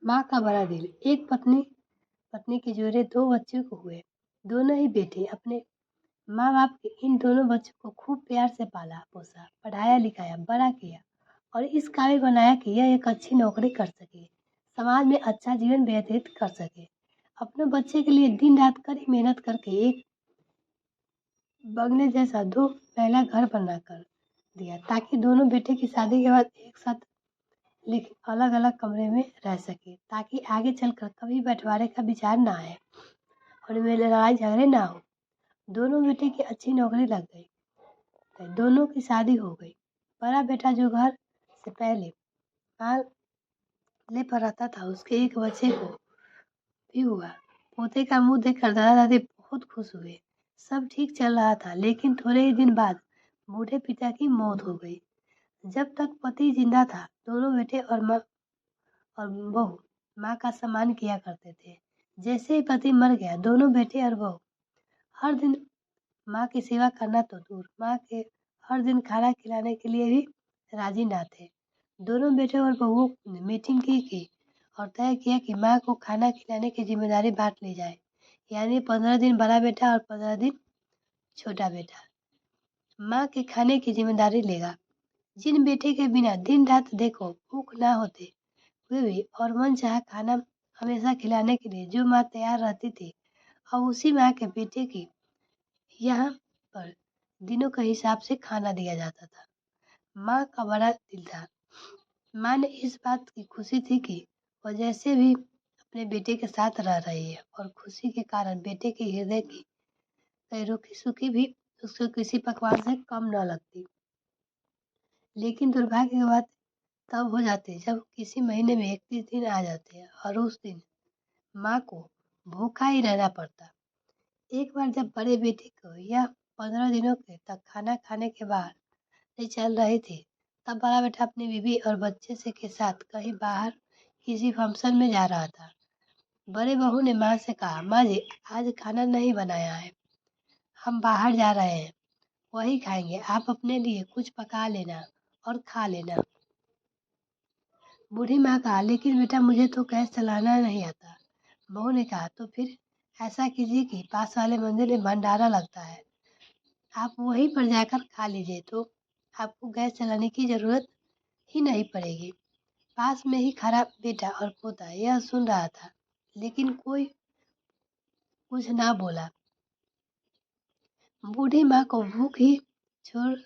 माँ का बड़ा दिल। एक पत्नी के जोड़े 2 बच्चों को हुए। दोनों ही बेटे अपने माँ बाप के इन दोनों बच्चों को खूब प्यार से पाला पोसा, पढ़ाया लिखाया, बड़ा किया और इस काबिल बनाया कि यह एक अच्छी नौकरी कर सके, समाज में अच्छा जीवन व्यतीत कर सके। अपने बच्चे के लिए दिन रात कड़ी मेहनत करके एक बंगले जैसा 2 पहला घर बना कर दिया ताकि दोनों बेटे की शादी के बाद एक साथ लेकिन अलग अलग कमरे में रह सके, ताकि आगे चलकर कभी बंटवारे का विचार ना आए और इनमें लड़ाई झगड़े ना हो। दोनों बेटे की अच्छी नौकरी लग गई तो दोनों की शादी हो गई। बड़ा बेटा जो घर से पहले माले पर रहता था, उसके एक बच्चे को भी हुआ। पोते का मुंह देखकर दादा दादी बहुत खुश हुए। सब ठीक चल रहा था, लेकिन थोड़े ही दिन बाद बूढ़े पिता की मौत हो गई। जब तक पति जिंदा था, दोनों बेटे और बहू माँ का सम्मान किया करते थे। जैसे ही पति मर गया, दोनों बेटे और बहू हर दिन माँ की सेवा करना तो दूर, माँ के हर दिन खाना खिलाने के लिए भी राजी ना थे। दोनों बेटे और बहुओं ने मीटिंग की और तय किया कि माँ को खाना खिलाने की जिम्मेदारी बांट ली जाए, यानी 15 दिन बड़ा बेटा और 15 दिन छोटा बेटा माँ के खाने की जिम्मेदारी लेगा। जिन बेटे के बिना दिन रात देखो भूख ना होते हुए भी और मन चाहा खाना हमेशा खिलाने के लिए जो माँ तैयार रहती थी, अब उसी माँ के बेटे की यहाँ पर दिनों के हिसाब से खाना दिया जाता था। माँ का बड़ा दिल था। माँ ने इस बात की खुशी थी कि वह जैसे भी अपने बेटे के साथ रह रही है और खुशी के कारण बेटे के हृदय की रूखी सूखी भी उसको किसी पकवान से कम न लगती। लेकिन दुर्भाग्य की बात तब हो जाती है जब किसी महीने में 31 दिन आ जाते हैं और उस दिन माँ को भूखा ही रहना पड़ता। एक बार जब बड़े बेटे को यह 15 दिनों के तक खाना खाने के बाद नहीं चल रही थी, तब बड़ा बेटा अपनी बीवी और बच्चे से के साथ कहीं बाहर किसी फंक्शन में जा रहा था। बड़े बहू ने माँ से कहा, माँ जी आज खाना नहीं बनाया है, हम बाहर जा रहे हैं, वही खाएंगे, आप अपने लिए कुछ पका लेना और खा लेना। बूढ़ी माँ कहा, लेकिन बेटा मुझे तो गैस चलाना नहीं आता। बहू ने कहा, तो फिर ऐसा कीजिए कि पास वाले मंदिर में भंडारा लगता है, आप वहीं पर जाकर खा लीजिए, तो आपको गैस चलाने की जरूरत ही नहीं पड़ेगी। पास में ही खड़ा बेटा और पोता यह सुन रहा था, लेकिन कोई कुछ ना बोला। बूढ़ी माँ को भूख ही छोड़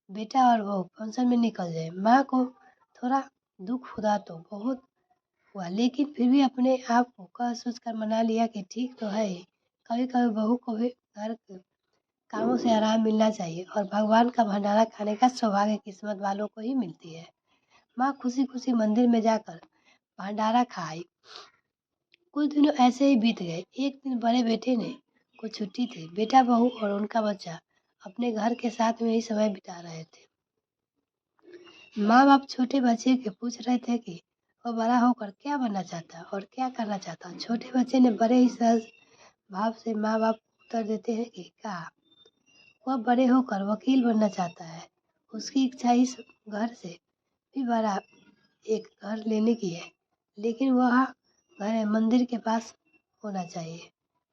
बेटा और बहू फंक्शन में निकल गए। माँ को थोड़ा दुख हुआ तो बहुत हुआ, लेकिन फिर भी अपने आप को कह सोच कर मना लिया कि ठीक तो है ही, कभी कभी बहू को भी घर के कामों से आराम मिलना चाहिए और भगवान का भंडारा खाने का सौभाग्य किस्मत वालों को ही मिलती है। माँ खुशी खुशी मंदिर में जाकर भंडारा खाई। कुछ दिनों ऐसे ही बीत गए। एक दिन बड़े बेटे ने को छुट्टी थी। बेटा बहू और उनका बच्चा अपने घर के साथ में ही समय बिता रहे थे। माँ बाप छोटे बच्चे के पूछ रहे थे कि वो बड़ा होकर क्या बनना चाहता और क्या करना चाहता। छोटे बच्चे ने बड़े ही सहज भाव से माँ बाप उत्तर देते हैं कि कहा वह बड़े होकर वकील बनना चाहता है। उसकी इच्छा इस घर से भी बड़ा एक घर लेने की है, लेकिन वह घर मंदिर के पास होना चाहिए।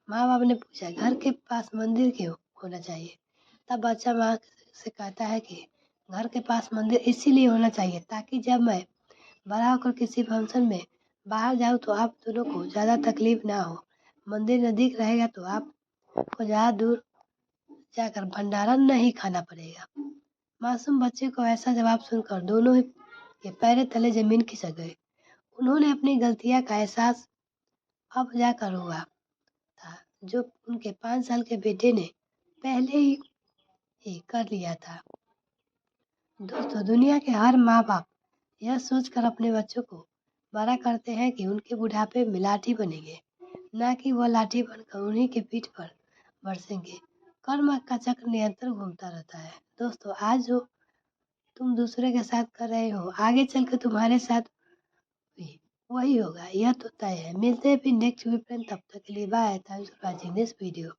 माँ बाप ने पूछा, घर के पास मंदिर क्यों होना चाहिए? तब बच्चा माँ से कहता है कि घर के पास मंदिर इसीलिए होना चाहिए ताकि जब मैं बड़ा होकर किसी फंक्शन में बाहर जाऊँ तो आप दोनों को ज़्यादा तकलीफ ना हो। मंदिर नज़दीक रहेगा तो आपको ज़्यादा दूर जाकर भंडारा नहीं खाना पड़ेगा। मासूम बच्चे को ऐसा जवाब सुनकर दोनों ही के पैर तले जमीन खिसक गई। उन्होंने अपनी गलतियाँ का एहसास अब जाकर हुआ था, जो उनके 5 साल के बेटे ने पहले ही कर लिया था। दोस्तों, दुनिया के हर माँ बाप यह सोचकर अपने बच्चों को बड़ा करते हैं कि उनके बुढ़ापे में लाठी बनेंगे, ना कि वह लाठी बनकर उन्हीं के पीठ पर बरसेंगे। कर्म का चक्र निरंतर घूमता रहता है। दोस्तों, आज जो तुम दूसरे के साथ कर रहे हो, आगे चल के तुम्हारे साथ भी वही होगा, यह तो तय है। मिलते हैं फिर नेक्स्ट वीक। तब तक के लिए bye. Thanks for watching this video.